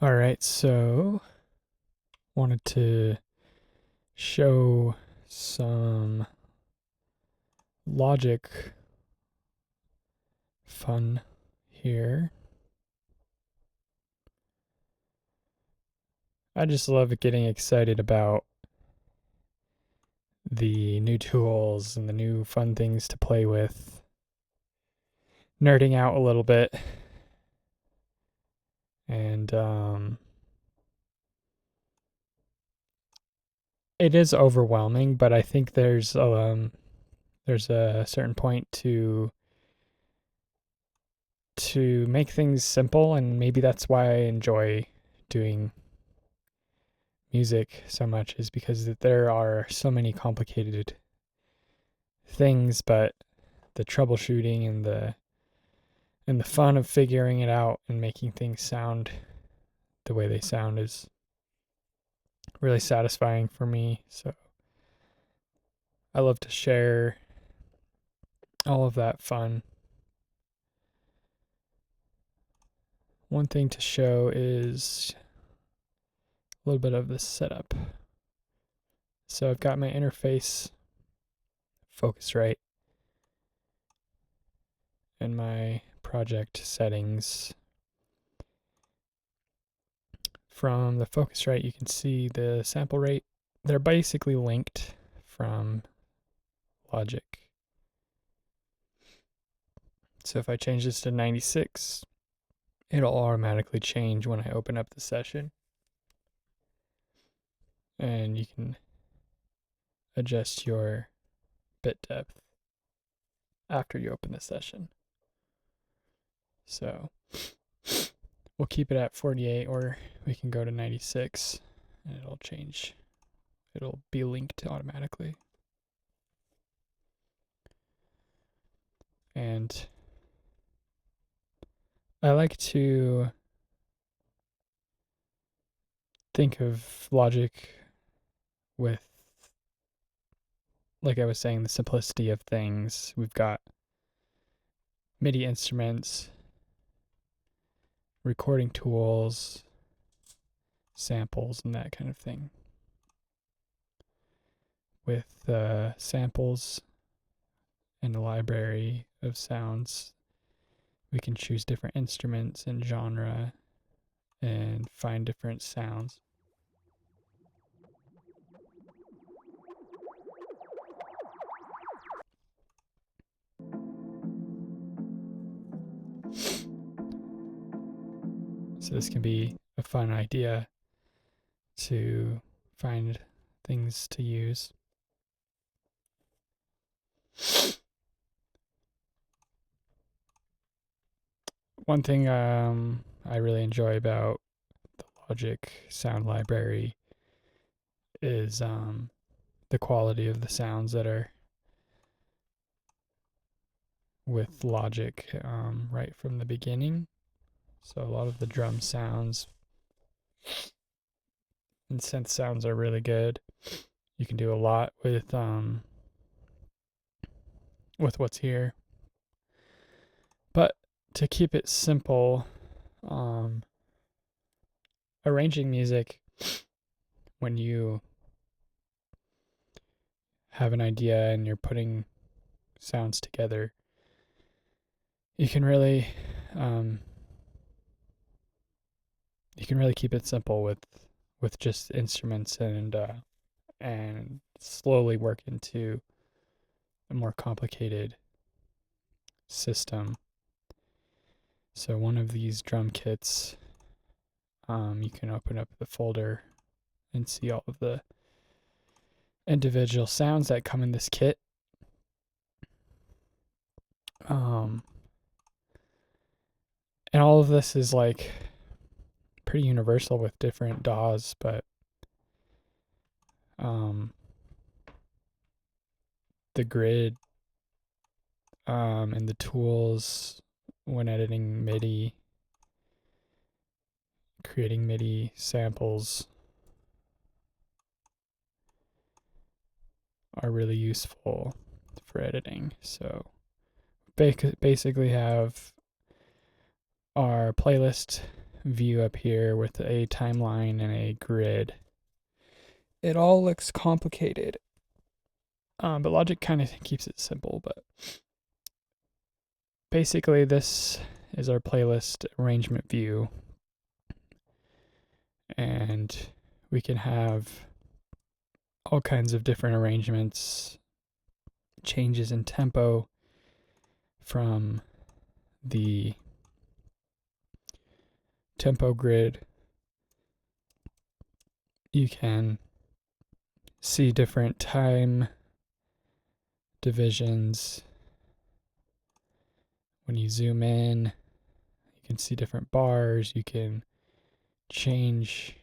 All right, so wanted to show some logic fun here. I just love getting excited about the new tools and the new fun things to play with. Nerding out a little bit. And it is overwhelming, but I think there's a certain point to make things simple, and maybe that's why I enjoy doing music so much, is because there are so many complicated things, but the troubleshooting and the fun of figuring it out and making things sound the way they sound is really satisfying for me. So I love to share all of that fun. One thing to show is a little bit of the setup. So I've got my interface Focusrite and my project settings. From the Focusrite, you can see the sample rate. They're basically linked from Logic. So if I change this to 96, it'll automatically change when I open up the session. And you can adjust your bit depth after you open the session. So we'll keep it at 48, or we can go to 96 and it'll change. It'll be linked automatically. And I like to think of Logic with, like I was saying, the simplicity of things. We've got MIDI instruments, recording tools, samples, and that kind of thing. With samples and a library of sounds, we can choose different instruments and genre and find different sounds. So this can be a fun idea to find things to use. One thing I really enjoy about the Logic sound library is the quality of the sounds that are with Logic right from the beginning. So a lot of the drum sounds and synth sounds are really good. You can do a lot with what's here. But to keep it simple, arranging music, when you have an idea and you're putting sounds together, you can really keep it simple with just instruments and slowly work into a more complicated system. So one of these drum kits, you can open up the folder and see all of the individual sounds that come in this kit. And all of this is like pretty universal with different DAWs, but the grid and the tools when editing MIDI, creating MIDI samples are really useful for editing. So basically have our playlist view up here with a timeline and a grid. It all looks complicated, but Logic kind of keeps it simple. But basically, this is our playlist arrangement view, and we can have all kinds of different arrangements, changes in tempo from the tempo grid. You can see different time divisions. When you zoom in, you can see different bars. You can change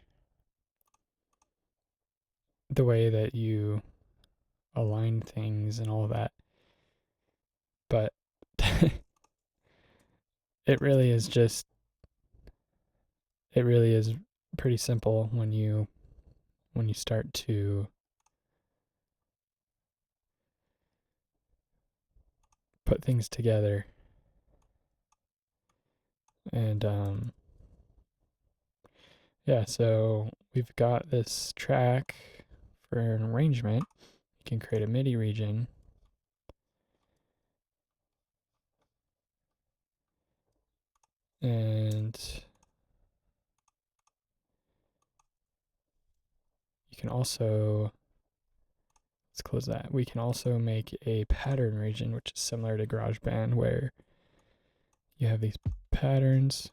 the way that you align things and all that. But it really is pretty simple when you start to put things together. And yeah, so we've got this track for an arrangement. You can create a MIDI region. And you can also, let's close that. We can also make a pattern region, which is similar to GarageBand, where you have these patterns.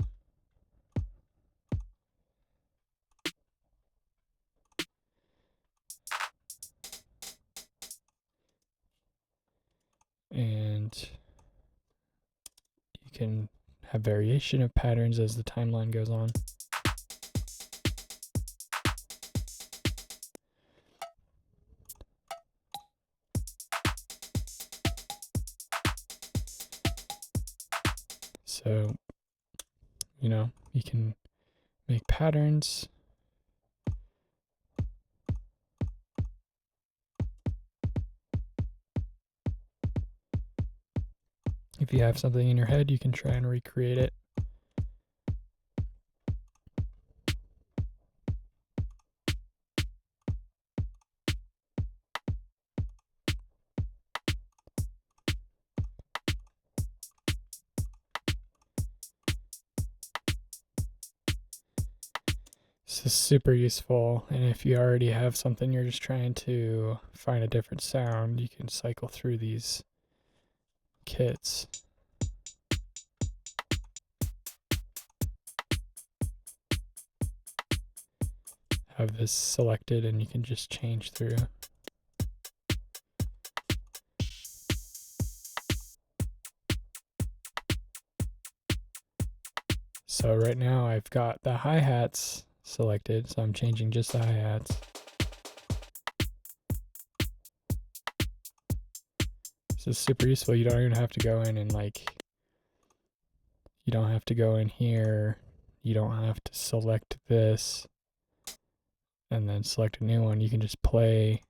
And you can have variation of patterns as the timeline goes on. So, you can make patterns. If you have something in your head, you can try and recreate it. This is super useful, and if you already have something you're just trying to find a different sound, you can cycle through these kits. Have this selected and you can just change through. So right now I've got the hi-hats selected, so I'm changing just the hi-hats. This is super useful. You don't even have to go in and you don't have to go in here. You don't have to select this and then select a new one. You can just play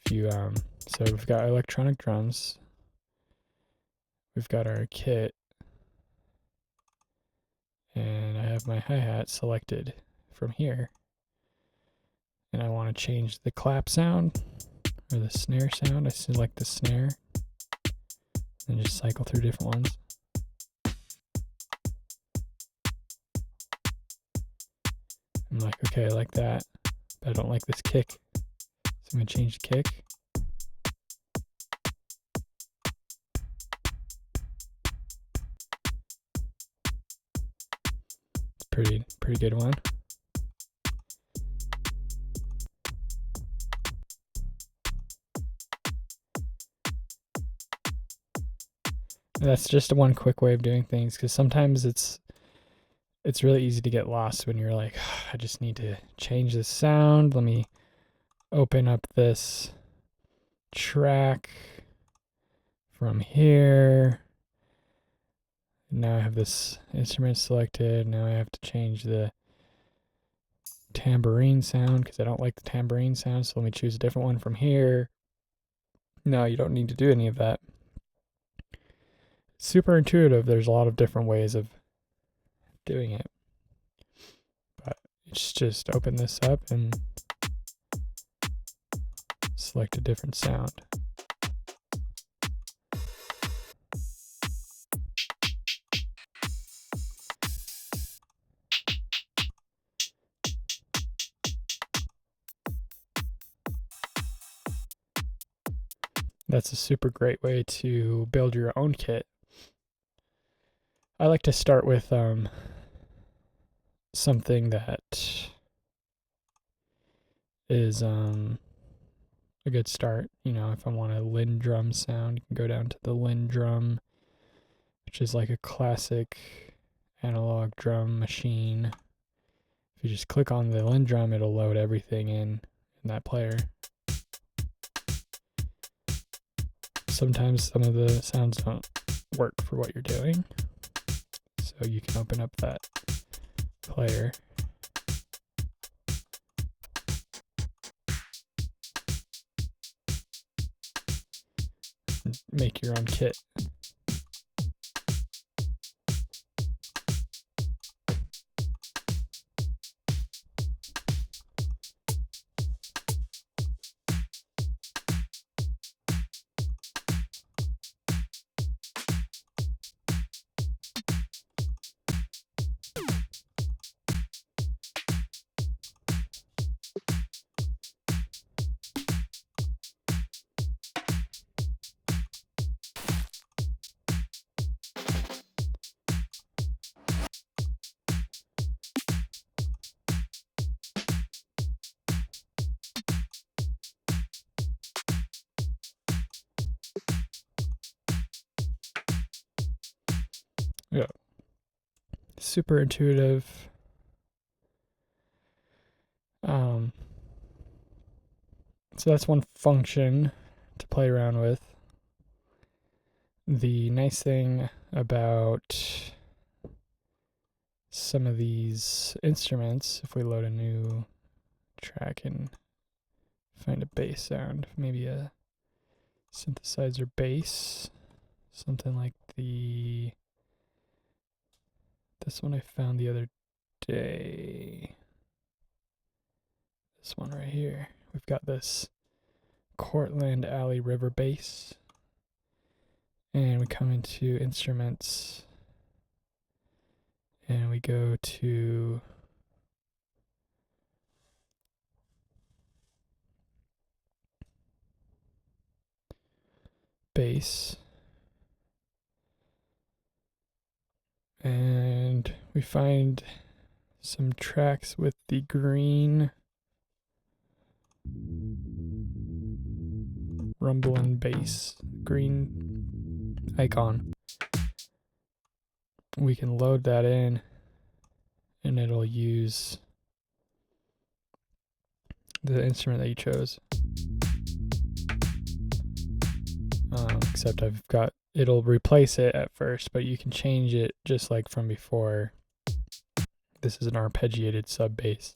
so we've got electronic drums. We've got our kit. And I have my hi-hat selected from here. And I want to change the clap sound or the snare sound. I select the snare and just cycle through different ones. I'm like, okay, I like that, but I don't like this kick. So I'm gonna change the kick. Pretty good one. That's just one quick way of doing things, because sometimes it's really easy to get lost when you're like, I just need to change the sound. Let me open up this track from here. Now I have this instrument selected. Now I have to change the tambourine sound because I don't like the tambourine sound. So let me choose a different one from here. No, you don't need to do any of that. Super intuitive. There's a lot of different ways of doing it. But it's just open this up and select a different sound. That's a super great way to build your own kit. I like to start with something that is a good start. You know, if I want a Lindrum sound, you can go down to the Lindrum, which is like a classic analog drum machine. If you just click on the Lindrum, it'll load everything in that player. Sometimes some of the sounds don't work for what you're doing, so you can open up that player. And make your own kit. Yeah. Super intuitive. So that's one function to play around with. The nice thing about some of these instruments, if we load a new track and find a bass sound, maybe a synthesizer bass, something like this one I found the other day. This one right here. We've got this Cortland Alley River bass. And we come into instruments and we go to bass. And we find some tracks with the green rumbling bass, green icon. We can load that in and it'll use the instrument that you chose. Except it'll replace it at first, but you can change it just like from before. This is an arpeggiated sub bass.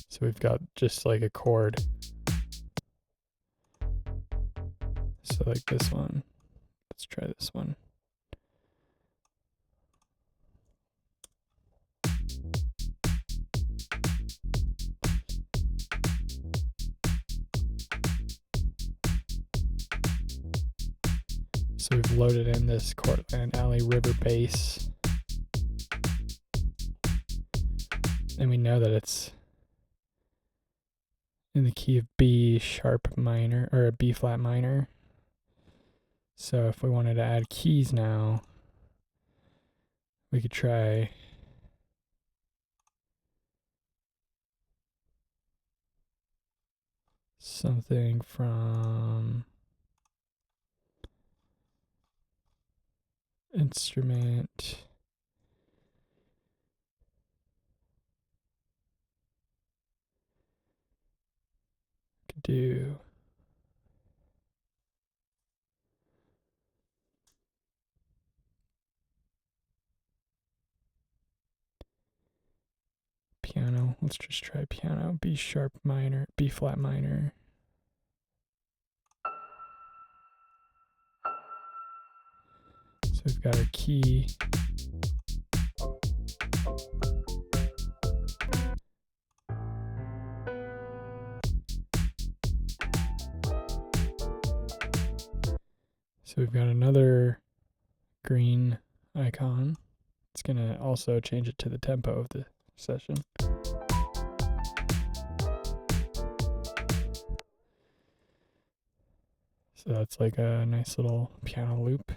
So we've got just like a chord. So like this one. Let's try this one. So we've loaded in this Cortland Alley River bass. And we know that it's in the key of B sharp minor, or a B flat minor. So if we wanted to add keys now, we could try something from instrument. Could do piano. Let's just try piano. B sharp minor, B flat minor. we've got our key. So we've got another green icon. It's going to also change it to the tempo of the session. So that's like a nice little piano loop.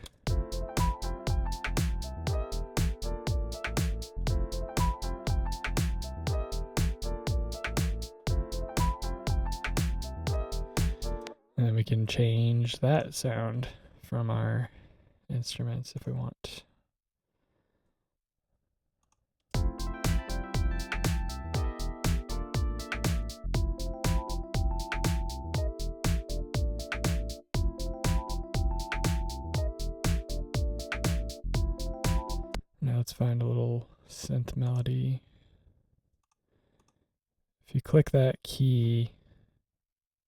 And then we can change that sound from our instruments if we want. Now let's find a little synth melody. If you click that key,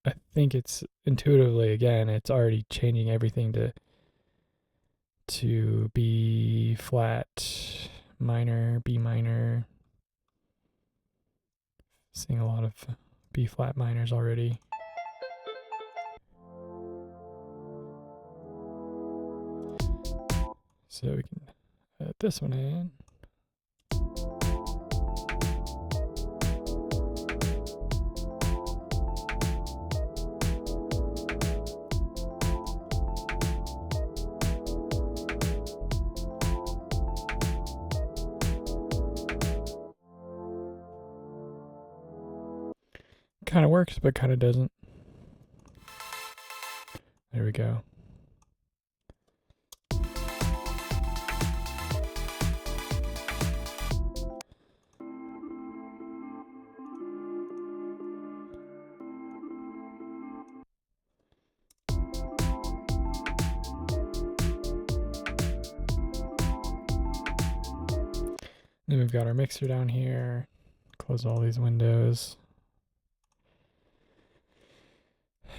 I think it's intuitively, again, it's already changing everything to B flat, minor, B minor. Seeing a lot of B flat minors already. So we can add this one in. Kind of works, but kind of doesn't. There we go. Then we've got our mixer down here. Close all these windows.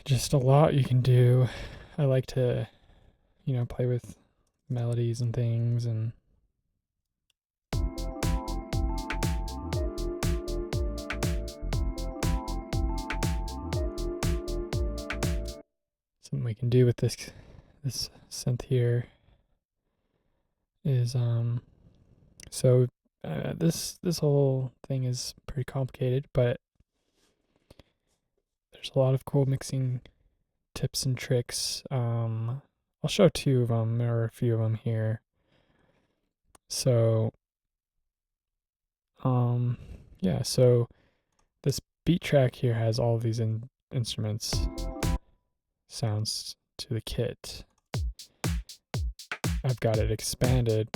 Just a lot you can do. I like to, play with melodies and things and something we can do with this synth here is this whole thing is pretty complicated, but there's a lot of cool mixing tips and tricks. I'll show two of them or a few of them here. So, so this beat track here has all of these instruments sounds to the kit. I've got it expanded.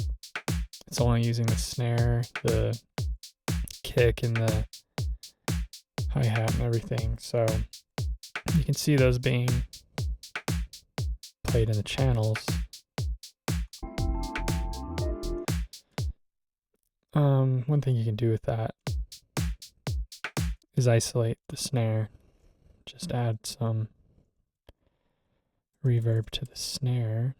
It's only using the snare, the kick, and the hi-hat and everything. So you can see those being played in the channels. One thing you can do with that is isolate the snare. Just add some reverb to the snare.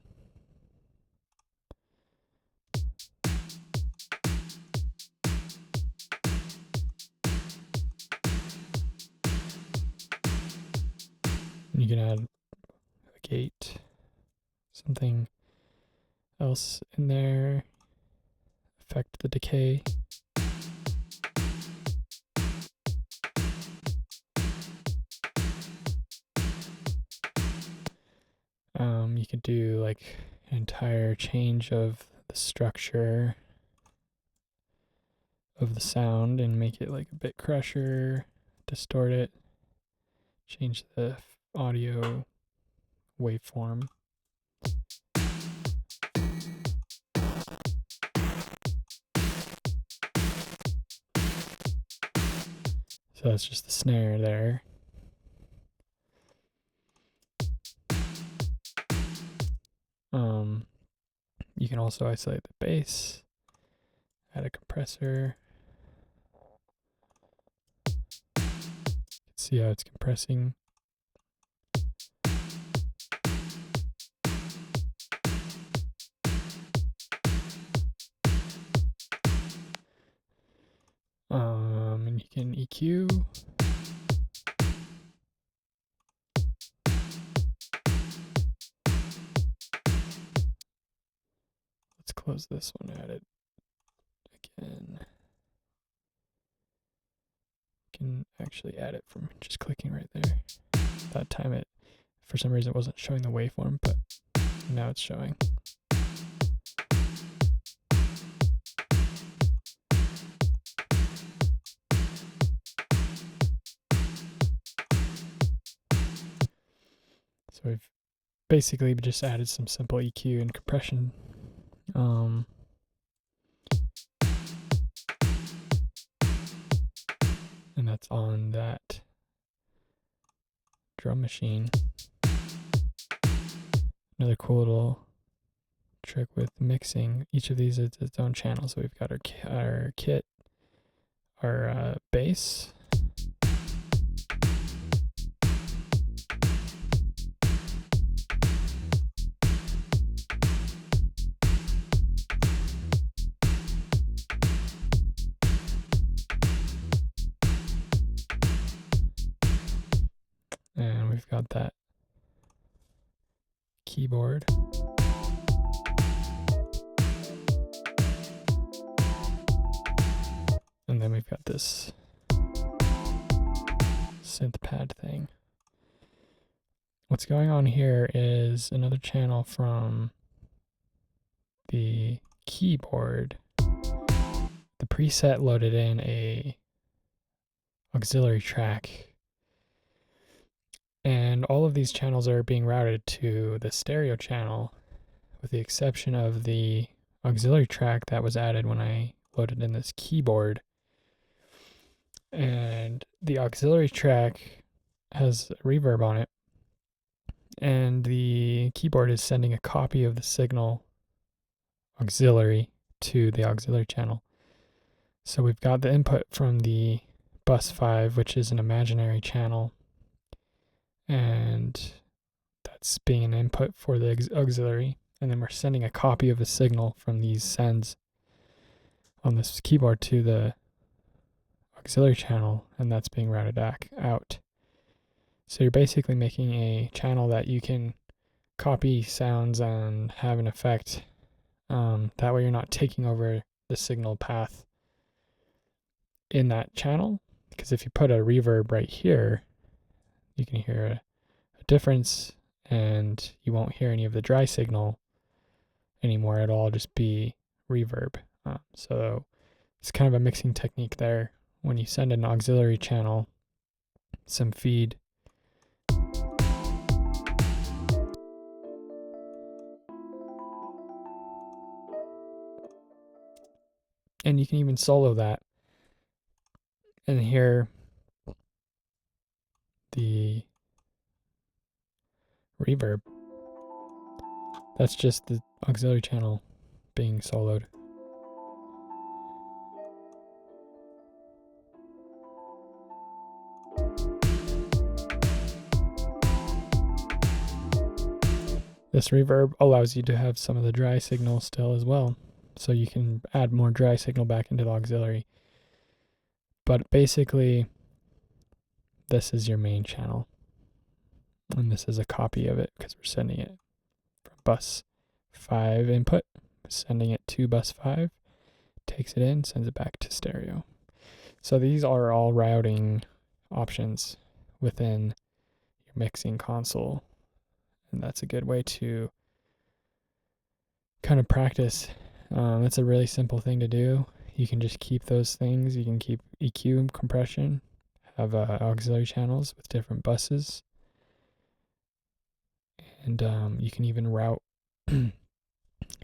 You can add a gate, something else in there, affect the decay. You could do like an entire change of the structure of the sound and make it like a bit crusher, distort it, change the audio waveform. So that's just the snare there. You can also isolate the bass, add a compressor. You can see how it's compressing. EQ. Let's close this one, add it again. You can actually add it from just clicking right there. That time it, for some reason, it wasn't showing the waveform, but now it's showing. So we've basically just added some simple EQ and compression. And that's on that drum machine. Another cool little trick with mixing. Each of these is its own channel. So we've got our kit, our bass, and we've got that keyboard. And then we've got this synth pad thing. What's going on here is another channel from the keyboard. The preset loaded in a auxiliary track, and all of these channels are being routed to the stereo channel, with the exception of the auxiliary track that was added when I loaded in this keyboard. And the auxiliary track has reverb on it, and the keyboard is sending a copy of the signal auxiliary to the auxiliary channel. So we've got the input from the bus 5, which is an imaginary channel, and that's being an input for the auxiliary, and then we're sending a copy of the signal from these sends on this keyboard to the auxiliary channel, and that's being routed back out. So you're basically making a channel that you can copy sounds and have an effect. That way you're not taking over the signal path in that channel, because if you put a reverb right here, you can hear a difference, and you won't hear any of the dry signal anymore. It'll all just be reverb. So it's kind of a mixing technique there. When you send an auxiliary channel some feed, and you can even solo that and hear the reverb. That's just the auxiliary channel being soloed. This reverb allows you to have some of the dry signal still as well, so you can add more dry signal back into the auxiliary. But basically, this is your main channel, and this is a copy of it because we're sending it from bus 5 input, sending it to bus 5, takes it in, sends it back to stereo. So these are all routing options within your mixing console, and that's a good way to kind of practice. It's a really simple thing to do. You can just keep those things. You can keep EQ and compression, have auxiliary channels with different buses, and you can even route,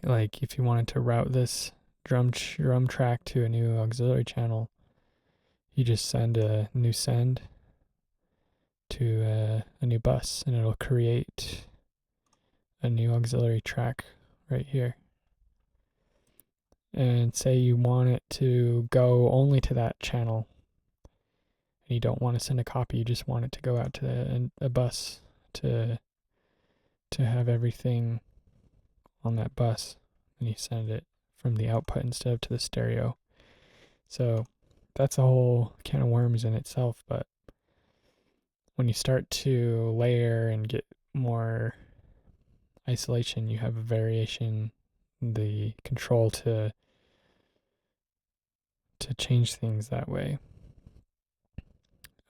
like if you wanted to route this drum track to a new auxiliary channel, you just send a new send to a new bus, and it'll create a new auxiliary track right here. And say you want it to go only to that channel, and you don't want to send a copy, you just want it to go out to a bus to have everything on that bus, and you send it from the output instead of to the stereo. So that's a whole can of worms in itself. But when you start to layer and get more isolation, you have a variation, the control to change things that way.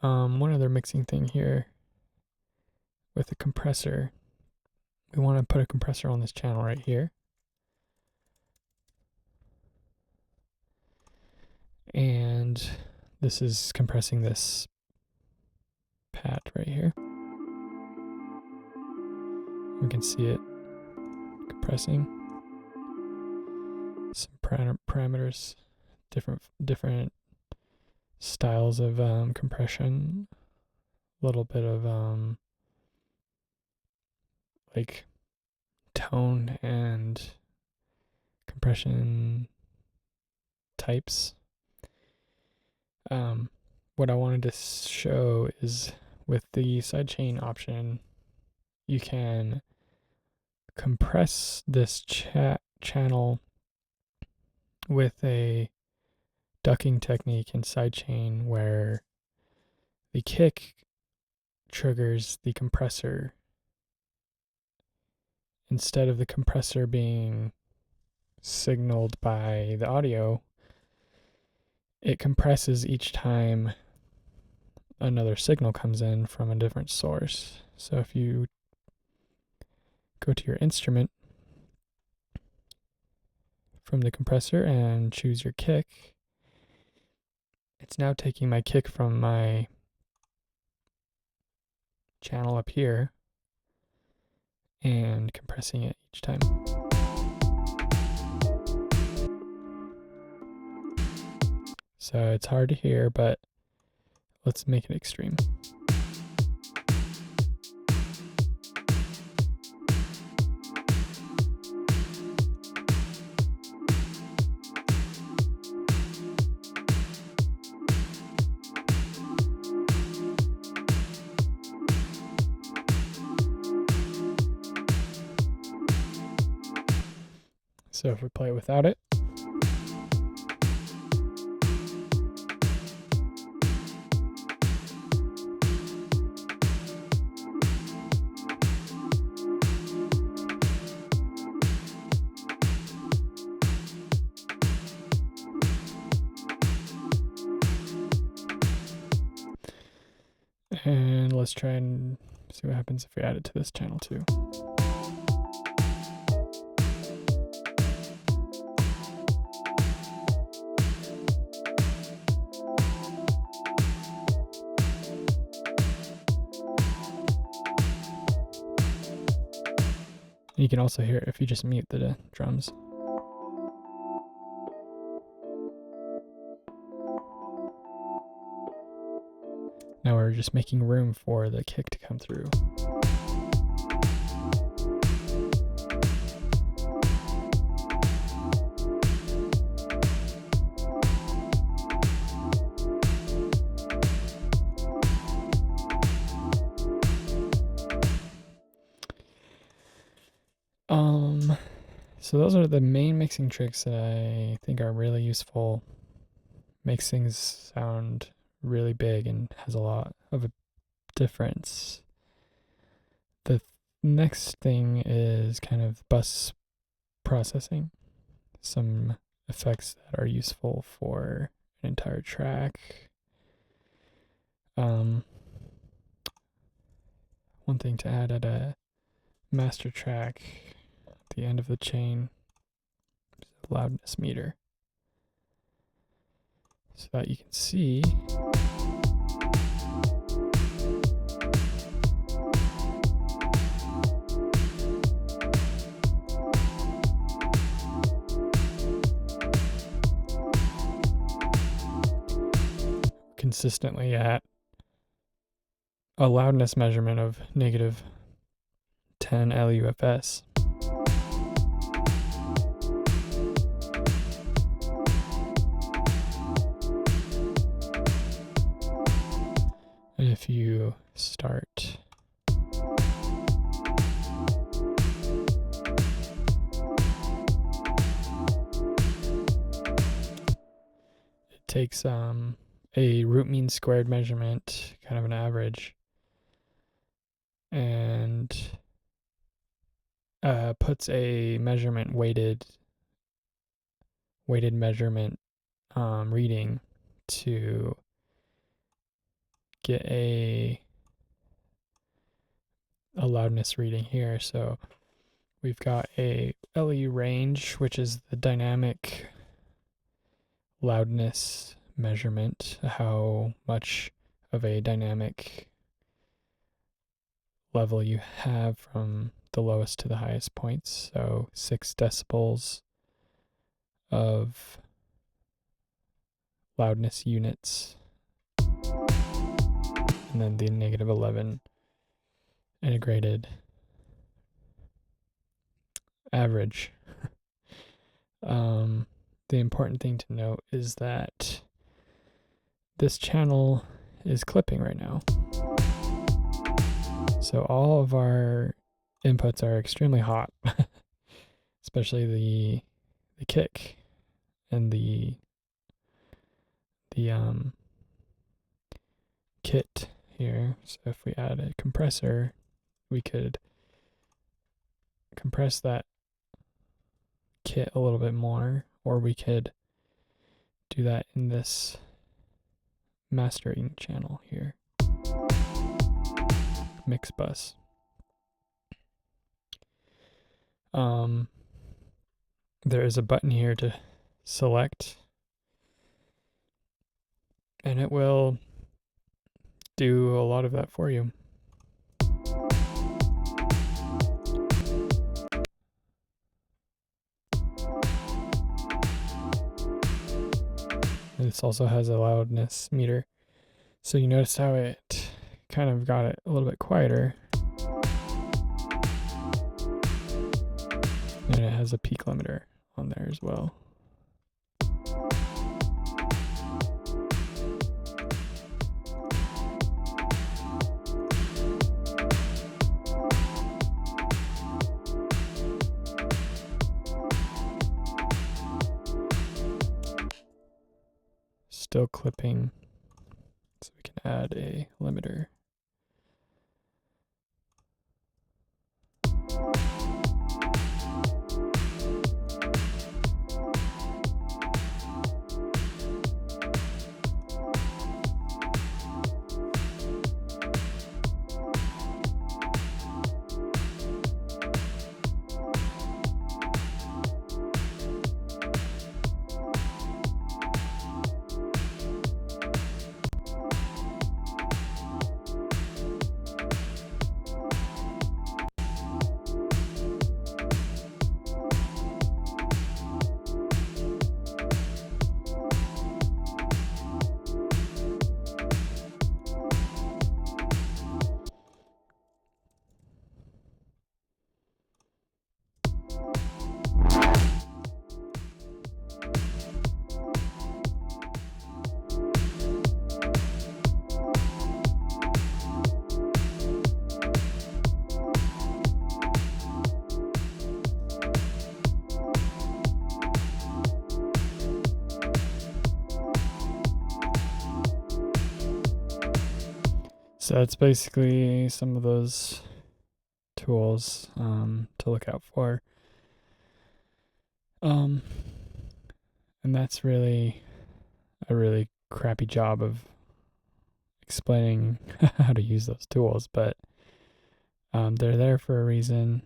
One other mixing thing here with the compressor. We want to put a compressor on this channel right here. And this is compressing this pad right here. We can see it compressing. Some parameters, different styles of compression. A little bit of like tone and compression types. What I wanted to show is with the sidechain option, you can compress this channel with a ducking technique in sidechain where the kick triggers the compressor instead of the compressor being signaled by the audio. It compresses each time another signal comes in from a different source. So if you go to your instrument from the compressor and choose your kick, it's now taking my kick from my channel up here and compressing it each time. So it's hard to hear, but let's make it extreme. So if we play it without it, and let's try and see what happens if we add it to this channel too. You can also hear it if you just mute the drums. Now we're just making room for the kick to come through. So those are the main mixing tricks that I think are really useful. Makes things sound really big and has a lot of a difference. The next thing is kind of bus processing. Some effects that are useful for an entire track. One thing to add at a master track, at the end of the chain, is a loudness meter, so that you can see consistently at a loudness measurement of -10 LUFS. And if you start takes a root mean squared measurement, kind of an average, and puts a measurement weighted measurement reading to get a loudness reading here. So we've got a LE range, which is the dynamic loudness measurement, how much of a dynamic level you have from the lowest to the highest points. So 6 decibels of loudness units, and then the -11 integrated average. The important thing to note is that this channel is clipping right now. So all of our inputs are extremely hot, especially the kick and the kit here. So if we add a compressor, we could compress that kit a little bit more, or we could do that in this mastering channel here, mix bus. There is a button here to select, and it will do a lot of that for you. This also has a loudness meter. So you notice how it kind of got it a little bit quieter. And it has a peak limiter on there as well. Still clipping, so we can add a limiter. So that's basically some of those tools to look out for. And that's really a really crappy job of explaining how to use those tools, but they're there for a reason,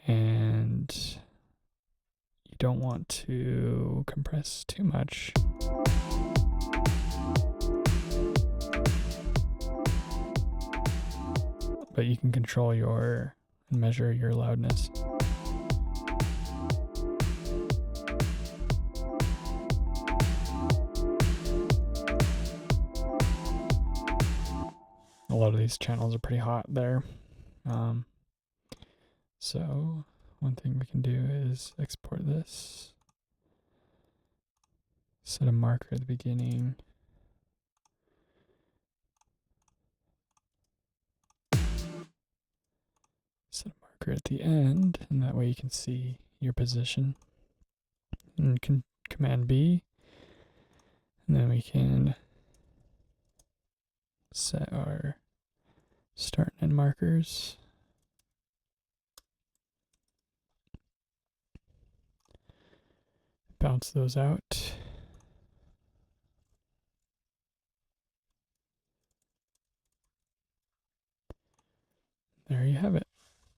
and you don't want to compress too much. But you can control and measure your loudness. A lot of these channels are pretty hot there. So one thing we can do is export this, set a marker at the beginning, set a marker at the end, and that way you can see your position. And Command B And then we can set our start and end markers. Bounce those out. There you have it.